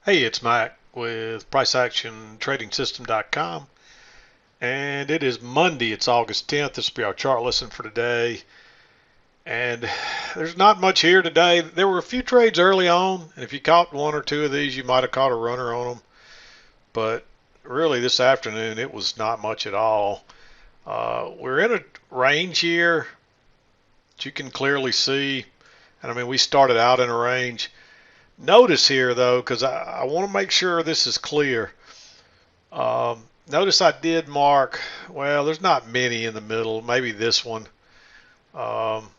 Hey, it's Mac with PriceActionTradingSystem.com, and it is Monday. It's August 10th. This will be our chart lesson for today. And there's not much here today. There were a few trades early on, and if you caught one or two of these, you might have caught a runner on them. But really, this afternoon, it was not much at all. We're in a range here that you can clearly see. And I mean, we started out in a range. Notice here, though, because I want to make sure this is clear. Notice I did mark, well, there's not many in the middle, maybe this one. Um,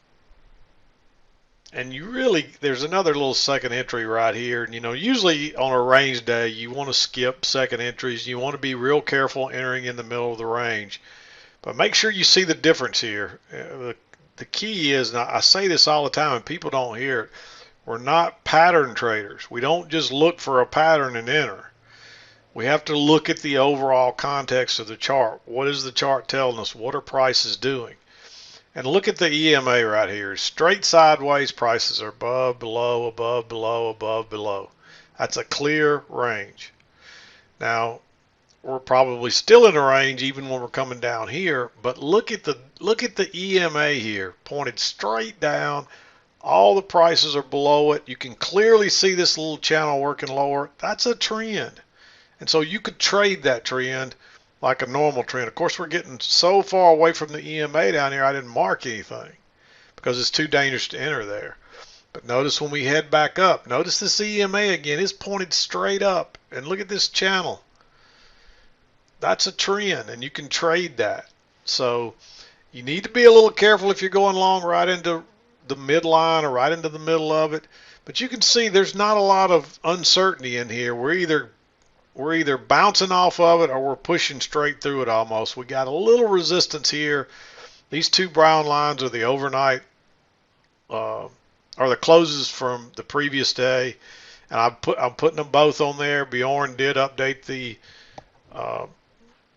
and you really, there's another little second entry right here. And, usually on a range day, you want to skip second entries. You want to be real careful entering in the middle of the range. But make sure you see the difference here. The key is, and I say this all the time and people don't hear it, we're not pattern traders. We don't just look for a pattern and enter. We have to look at the overall context of the chart. What is the chart telling us? What are prices doing? And look at the EMA right here. Straight sideways, prices are above, below, above, below, above, below. That's a clear range. Now, we're probably still in a range even when we're coming down here, but look at the EMA here, pointed straight down. All the prices are below it. You can clearly see this little channel working lower. That's a trend. And so you could trade that trend like a normal trend. Of course, we're getting so far away from the EMA down here, I didn't mark anything because it's too dangerous to enter there. But notice when we head back up, notice this EMA again is pointed straight up. And look at this channel. That's a trend, and you can trade that. So you need to be a little careful if you're going long right into the midline or right into the middle of it. But you can see there's not a lot of uncertainty in here. We're either bouncing off of it or we're pushing straight through it almost. We got a little resistance here. These two brown lines are the overnight, are the closes from the previous day, and I'm putting them both on there. Bjorn did update the uh,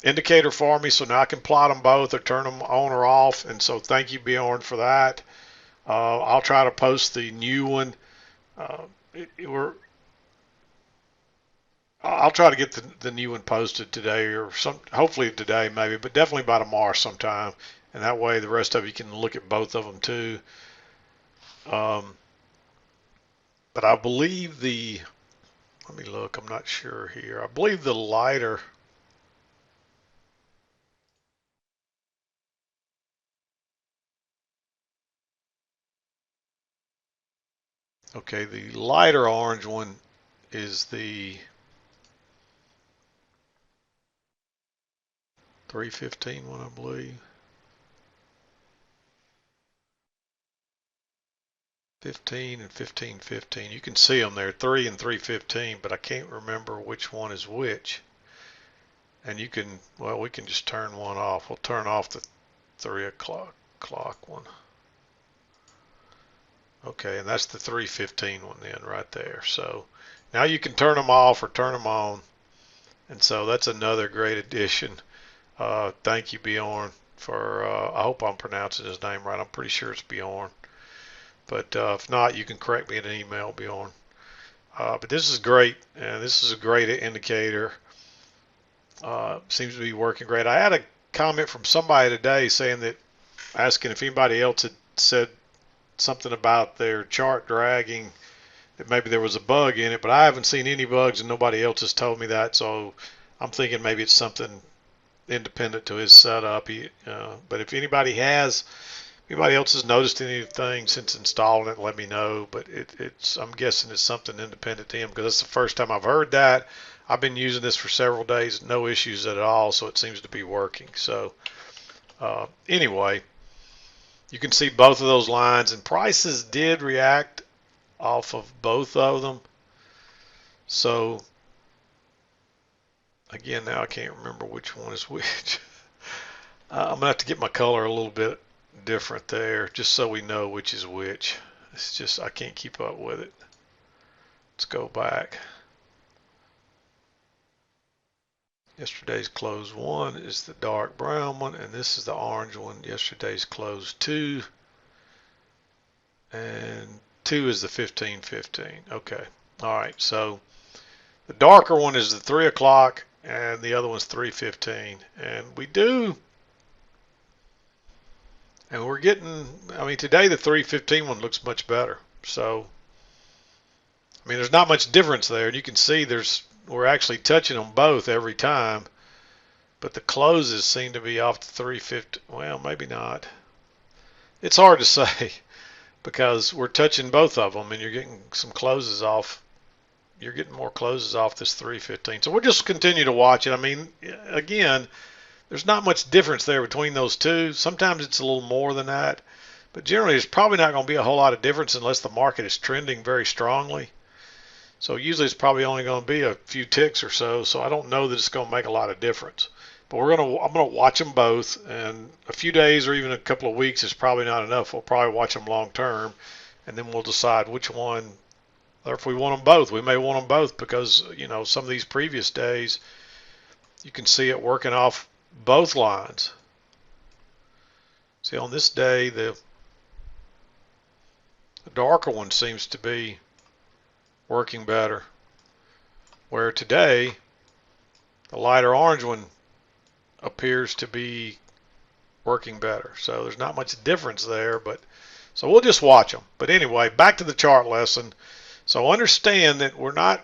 indicator for me, so now I can plot them both or turn them on or off. And so thank you, Bjorn, for that. I'll try to post the new one. Uh, we're I'll try to get the new one posted today or hopefully today maybe, but definitely by tomorrow sometime. And that way the rest of you can look at both of them too. Um, but I believe let me look, I'm not sure here. I believe the lighter, okay, the lighter orange one is the 315 one, I believe. 15 and 1515. You can see them there, 3 and 315, but I can't remember which one is which. And you can, well, we can just turn one off. We'll turn off the 3 o'clock one. Okay, and that's the 315 one then right there. So now you can turn them off or turn them on. And so that's another great addition. Thank you, Bjorn, for, I hope I'm pronouncing his name right. I'm pretty sure it's Bjorn. But if not, you can correct me in an email, Bjorn. But this is great, and this is a great indicator. Seems to be working great. I had a comment from somebody today saying that, asking if anybody else had said something about their chart dragging, that maybe there was a bug in it, but I haven't seen any bugs and nobody else has told me that, so I'm thinking maybe it's something independent to his setup. But if anybody else has noticed anything since installing it, let me know. But I'm guessing it's something independent to him because that's the first time I've heard that. I've been using this for several days, no issues at all, so it seems to be working. So anyway, you can see both of those lines, and prices did react off of both of them. So again, now I can't remember which one is which. I'm gonna have to get my color a little bit different there, just so we know which is which. It's just I can't keep up with it. Let's go back. Yesterday's close 1 is the dark brown one, and this is the orange one. Yesterday's close 2, and 2 is the 1515. Okay. All right. So The darker one is the 3 o'clock, and the other one's 3:15. And we're getting, I mean, today the 3:15 one looks much better. So, I mean, there's not much difference there. And you can see we're actually touching them both every time. But the closes seem to be off the 3:50. Well, maybe not. It's hard to say because we're touching both of them and you're getting some closes off. You're getting more closes off this 3:15. So we'll just continue to watch it. I mean, again, there's not much difference there between those two. Sometimes it's a little more than that. But generally, there's probably not going to be a whole lot of difference unless the market is trending very strongly. So usually it's probably only going to be a few ticks or so. So I don't know that it's going to make a lot of difference. But I'm going to watch them both, and a few days or even a couple of weeks is probably not enough. We'll probably watch them long term, and then we'll decide which one, or if we want them both. We may want them both because, you know, some of these previous days, you can see it working off both lines. See, on this day, the darker one seems to be working better, where today, the lighter orange one appears to be working better. So there's not much difference there, but so we'll just watch them. But anyway, back to the chart lesson. So understand that we're not,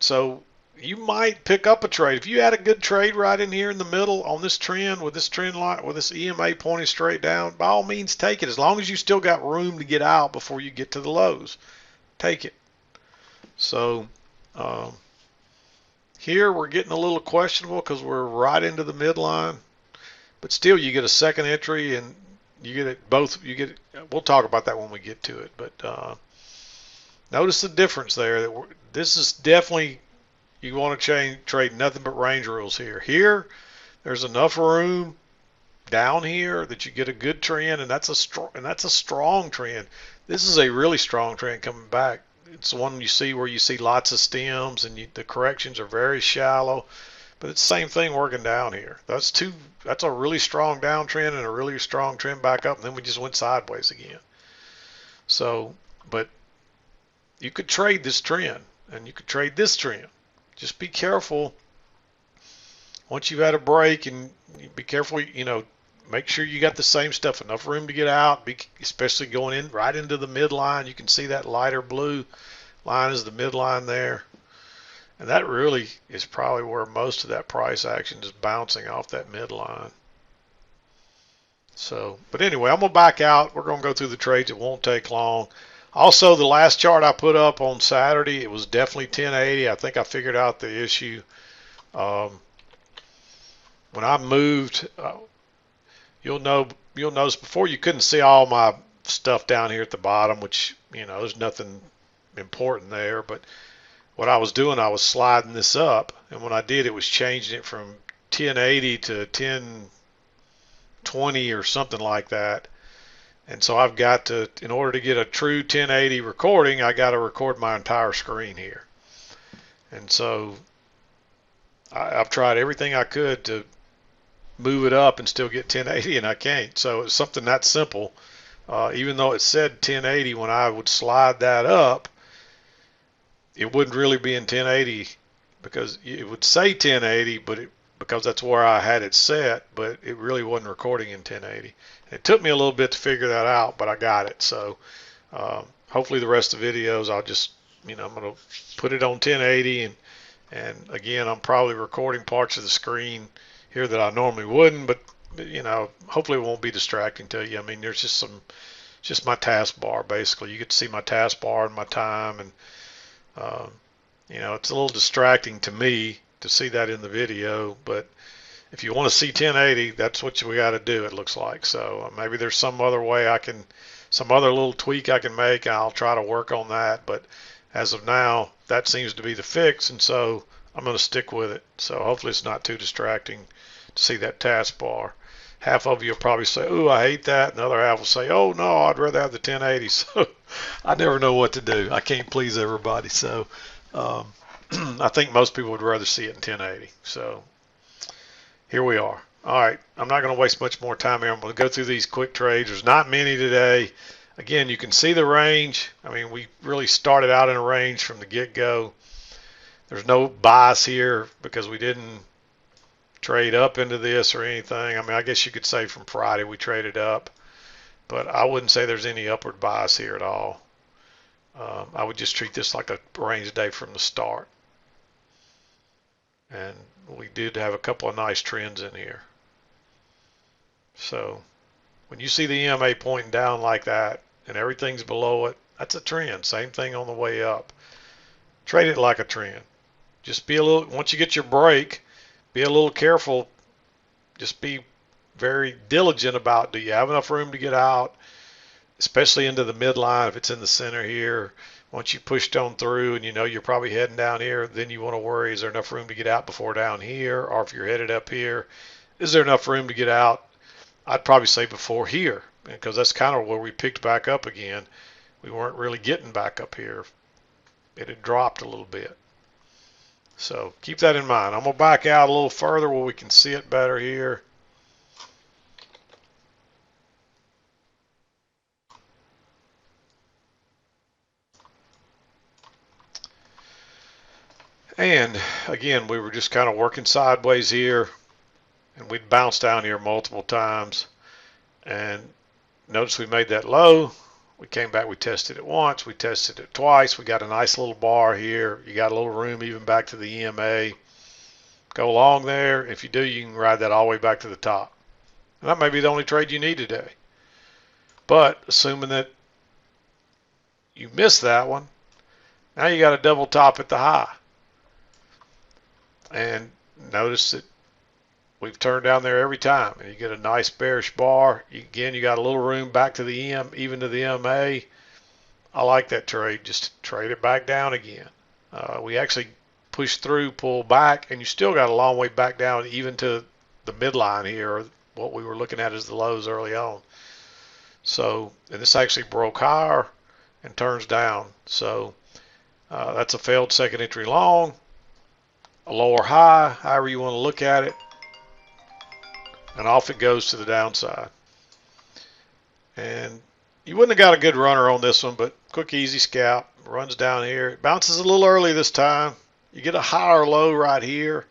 so you might pick up a trade. If you had a good trade right in here in the middle on this trend, with this trend line, with this EMA pointing straight down, by all means take it, as long as you still got room to get out before you get to the lows. Take it. So here we're getting a little questionable because we're right into the midline, but still you get a second entry and you get it both. We'll talk about that when we get to it, but notice the difference there. This is definitely, you want to trade nothing but range rules here. Here, there's enough room down here that you get a good trend, and that's a strong trend. This is a really strong trend coming back. It's the one you see where you see lots of stems and the corrections are very shallow, but it's the same thing working down here. That's a really strong downtrend and a really strong trend back up, and then we just went sideways again. So, but you could trade this trend and you could trade this trend. Just be careful once you've had a break, and be careful, you know, make sure you got the same stuff, enough room to get out, especially going in right into the midline. You can see that lighter blue line is the midline there. And that really is probably where most of that price action is bouncing off that midline. So, but anyway, I'm going to back out. We're going to go through the trades. It won't take long. Also, the last chart I put up on Saturday, it was definitely 1080. I think I figured out the issue. When I moved, you'll notice before you couldn't see all my stuff down here at the bottom, which, you know, there's nothing important there. But what I was doing, I was sliding this up, and when I did, it was changing it from 1080 to 1020 or something like that. And so I've got to, in order to get a true 1080 recording, I got to record my entire screen here. And so I've tried everything I could to move it up and still get 1080, and I can't. So it's something that simple. Even though it said 1080, when I would slide that up, it wouldn't really be in 1080 because it would say 1080, but because that's where I had it set, but it really wasn't recording in 1080. It took me a little bit to figure that out, but I got it. So hopefully the rest of the videos, I'll just, you know, I'm going to put it on 1080, and again, I'm probably recording parts of the screen here that I normally wouldn't, but you know, hopefully it won't be distracting to you. I mean, there's just my taskbar basically. You get to see my taskbar and my time, and you know, it's a little distracting to me to see that in the video, but if you want to see 1080, that's what we got to do, it looks like. So maybe there's some other way some other little tweak I can make, and I'll try to work on that. But as of now, that seems to be the fix, and so I'm going to stick with it. So hopefully it's not too distracting to see that taskbar. Half of you will probably say, "Ooh, I hate that," and the other half will say, "Oh no, I'd rather have the 1080." So I never know what to do. I can't please everybody. So I think most people would rather see it in 1080. So here we are. All right, I'm not going to waste much more time here. I'm going to go through these quick trades. There's not many today. Again, you can see the range. I mean, we really started out in a range from the get-go. There's no bias here because we didn't trade up into this or anything. I mean, I guess you could say from Friday we traded up, but I wouldn't say there's any upward bias here at all. I would just treat this like a range day from the start. And we did have a couple of nice trends in here. So when you see the EMA pointing down like that and everything's below it, that's a trend. Same thing on the way up. Trade it like a trend. Just be a little, once you get your break, be a little careful. Just be very diligent about, do you have enough room to get out, especially into the midline if it's in the center here. Once you pushed on through and you know you're probably heading down here, then you want to worry, is there enough room to get out before down here? Or if you're headed up here, is there enough room to get out? I'd probably say before here, because that's kind of where we picked back up again. We weren't really getting back up here. It had dropped a little bit. So keep that in mind. I'm going to back out a little further where we can see it better here. And again, we were just kind of working sideways here, and we'd bounce down here multiple times. And notice we made that low. We came back, we tested it once, we tested it twice. We got a nice little bar here. You got a little room even back to the EMA. Go along there. If you do, you can ride that all the way back to the top. And that may be the only trade you need today. But assuming that you missed that one, now you got a double top at the high. And notice that we've turned down there every time, and you get a nice bearish bar. Again, you got a little room back to the EM, even to the MA. I like that trade. Just trade it back down again. We actually pushed through, pulled back, and you still got a long way back down, even to the midline here, what we were looking at as the lows early on. So, and this actually broke higher and turns down. So that's a failed second entry long, a lower high, however you want to look at it. And off it goes to the downside. And you wouldn't have got a good runner on this one, but quick, easy scalp. Runs down here. It bounces a little early this time. You get a higher low right here.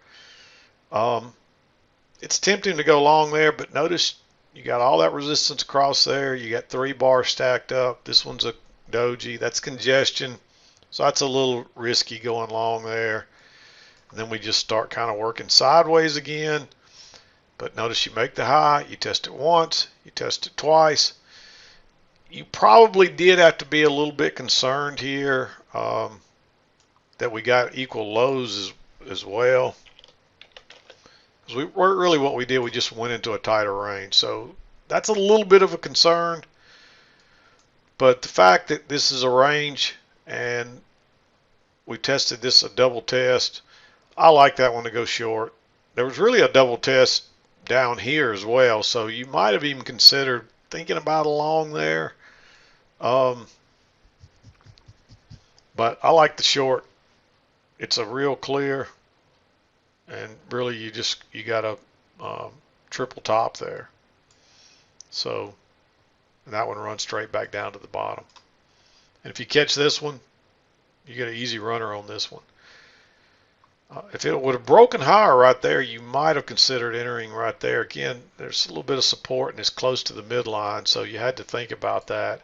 It's tempting to go long there, but notice you got all that resistance across there. You got 3 bars stacked up. This one's a doji. That's congestion. So that's a little risky going long there. And then we just start kind of working sideways again. But notice you make the high, you test it once, you test it twice. You probably did have to be a little bit concerned here that we got equal lows as well. Because we weren't really what we did, we just went into a tighter range. So that's a little bit of a concern. But the fact that this is a range and we tested this a double test, I like that one to go short. There was really a double test down here as well, so you might have even considered thinking about a long there. But I like the short. It's a real clear, and really you got a triple top there. So that one runs straight back down to the bottom. And if you catch this one, you get an easy runner on this one. If it would have broken higher right there, you might have considered entering right there. Again, there's a little bit of support and it's close to the midline, so you had to think about that.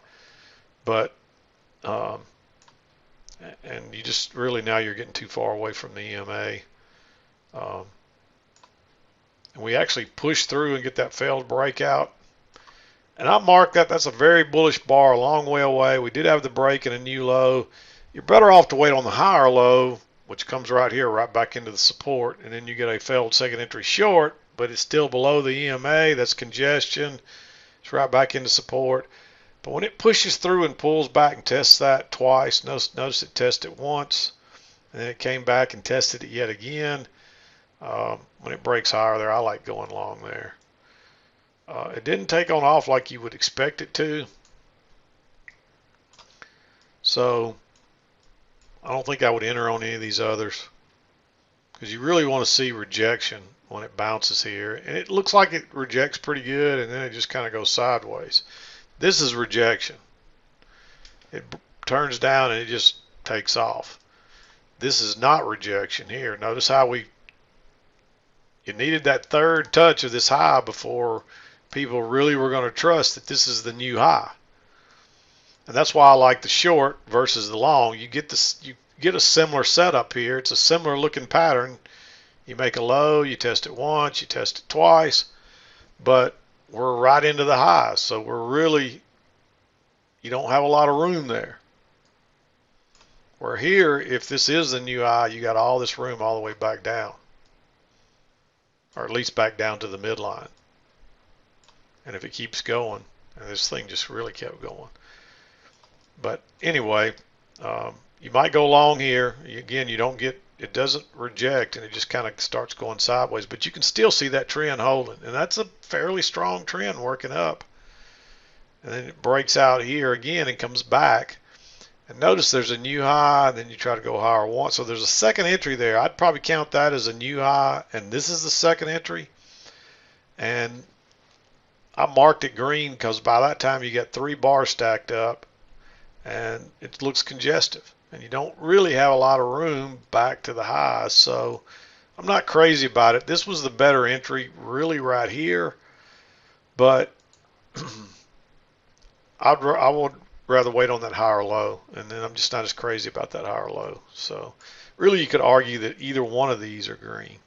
But, and you just really, now you're getting too far away from the EMA. And we actually push through and get that failed breakout. And I marked that. That's a very bullish bar, a long way away. We did have the break and a new low. You're better off to wait on the higher low, which comes right here, right back into the support, and then you get a failed second entry short, but it's still below the EMA. That's congestion. It's right back into support. But when it pushes through and pulls back and tests that twice, notice it tested it once, and then it came back and tested it yet again. When it breaks higher there, I like going long there. It didn't take on off like you would expect it to. So I don't think I would enter on any of these others, because you really want to see rejection when it bounces here. And it looks like it rejects pretty good, and then it just kind of goes sideways. This is rejection. It turns down and it just takes off. this is not rejection here. Notice how you needed that third touch of this high before people really were going to trust that this is the new high. And that's why I like the short versus the long. You get a similar setup here. It's a similar looking pattern. You make a low, you test it once, you test it twice, but we're right into the highs. So you don't have a lot of room there. Where here, if this is the new high, you got all this room all the way back down, or at least back down to the midline. And if it keeps going, and this thing just really kept going. But anyway, you might go long here. Again, it doesn't reject, and it just kind of starts going sideways. But you can still see that trend holding, and that's a fairly strong trend working up. And then it breaks out here again and comes back. And notice there's a new high, and then you try to go higher once. So there's a second entry there. I'd probably count that as a new high, and this is the second entry. And I marked it green because by that time you got 3 bars stacked up, and it looks congestive. And you don't really have a lot of room back to the highs. So I'm not crazy about it. This was the better entry really right here. But I would rather wait on that higher low, and then I'm just not as crazy about that higher low. So really you could argue that either one of these are green.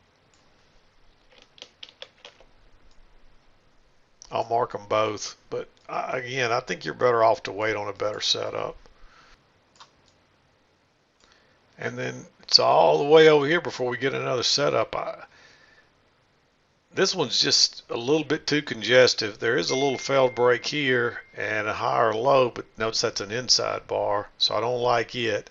I'll mark them both, but again, I think you're better off to wait on a better setup. And then it's all the way over here before we get another setup. This one's just a little bit too congestive. There is a little failed break here and a higher low, but notice that's an inside bar, so I don't like it.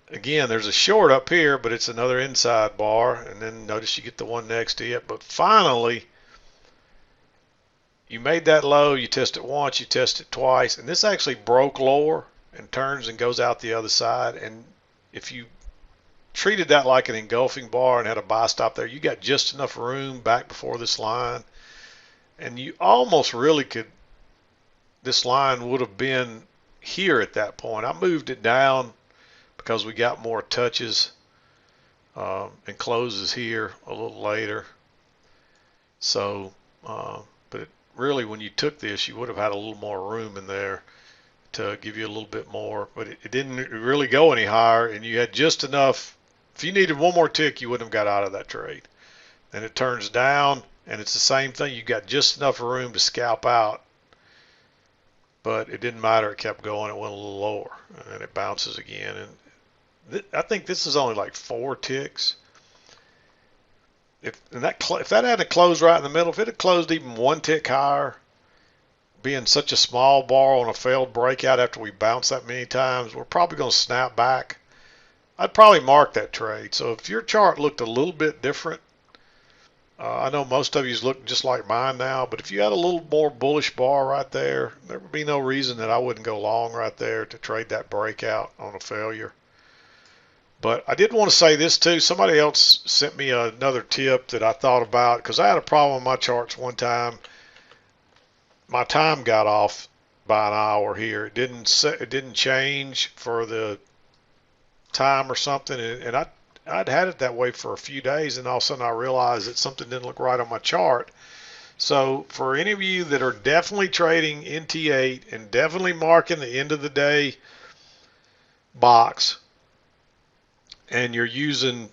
Again, there's a short up here, but it's another inside bar, and then notice you get the one next to it. But finally, you made that low, you test it once, you test it twice, and this actually broke lower and turns and goes out the other side. And if you treated that like an engulfing bar and had a buy stop there, you got just enough room back before this line, and you almost really could, this line would have been here at that point. I moved it down because we got more touches and closes here a little later. So but really when you took this, you would have had a little more room in there to give you a little bit more, but it didn't really go any higher, and you had just enough. If you needed one more tick, you wouldn't have got out of that trade. And it turns down, and it's the same thing. You got just enough room to scalp out, but it didn't matter. It kept going. It went a little lower, and it bounces again. And I think this is only like 4 ticks. If that hadn't closed right in the middle, if it had closed even 1 tick higher, being such a small bar on a failed breakout after we bounced that many times, we're probably going to snap back. I'd probably mark that trade. So if your chart looked a little bit different, I know most of you's look just like mine now, but if you had a little more bullish bar right there, there would be no reason that I wouldn't go long right there to trade that breakout on a failure. But I did want to say this too. Somebody else sent me another tip that I thought about, because I had a problem with my charts one time. My time got off by an hour here. It didn't change for the time or something, and I'd had it that way for a few days, and all of a sudden I realized that something didn't look right on my chart. So for any of you that are definitely trading NT8 and definitely marking the end of the day box, and you're using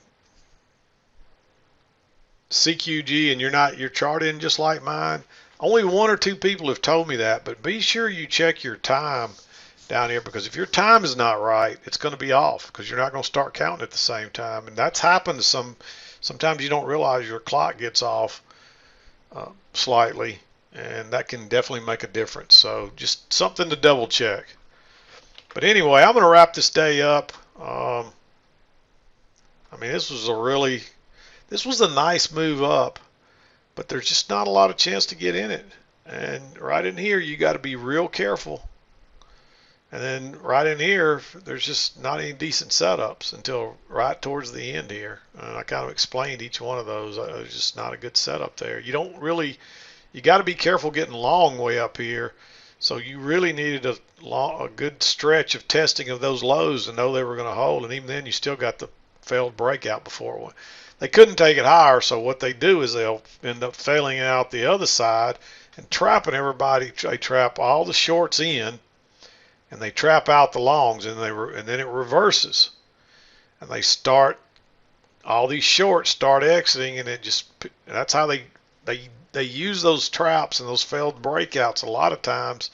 CQG and your chart in just like mine, only 1 or 2 people have told me that, but be sure you check your time down here, because if your time is not right, it's going to be off, because you're not going to start counting at the same time. And that's happened to sometimes you don't realize your clock gets off slightly, and that can definitely make a difference. So just something to double check. But anyway, I'm going to wrap this day up. I mean, this was a nice move up, but there's just not a lot of chance to get in it. And right in here, you got to be real careful. And then right in here, there's just not any decent setups until right towards the end here. I kind of explained each one of those. It's just not a good setup there. You got to be careful getting long way up here, So you really needed a good stretch of testing of those lows to know they were going to hold, and even then you still got the failed breakout before one. They couldn't take it higher, so what they do is they'll end up failing out the other side and trapping everybody. They trap all the shorts in, and they trap out the longs, and then it reverses, and they start all these shorts start exiting, and that's how they use those traps and those failed breakouts a lot of times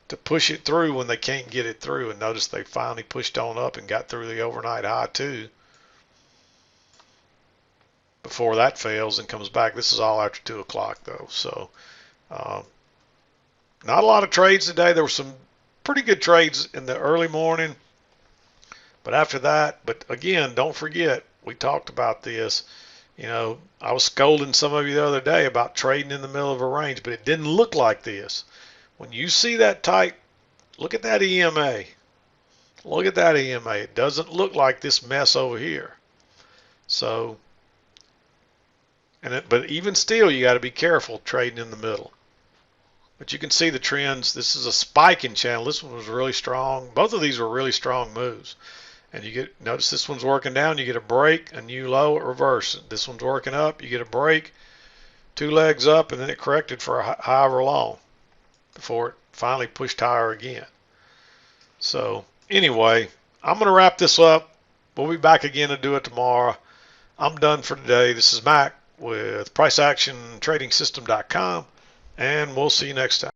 to push it through when they can't get it through. And notice they finally pushed on up and got through the overnight high too before that fails and comes back. This is all after 2 o'clock though, so not a lot of trades today. There were some pretty good trades in the early morning, but after that, but again, don't forget, we talked about this. I was scolding some of you the other day about trading in the middle of a range, but it didn't look like this. When you see that tight, look at that EMA. Look at that EMA. It doesn't look like this mess over here. So, but even still, you got to be careful trading in the middle. But you can see the trends. This is a spiking channel. This one was really strong. Both of these were really strong moves. And notice this one's working down, you get a break, a new low, it reverses. This one's working up, you get a break, 2 legs up, and then it corrected for however long before it finally pushed higher again. So anyway, I'm going to wrap this up. We'll be back again to do it tomorrow. I'm done for today. This is Mac with PriceActionTradingSystem.com, and we'll see you next time.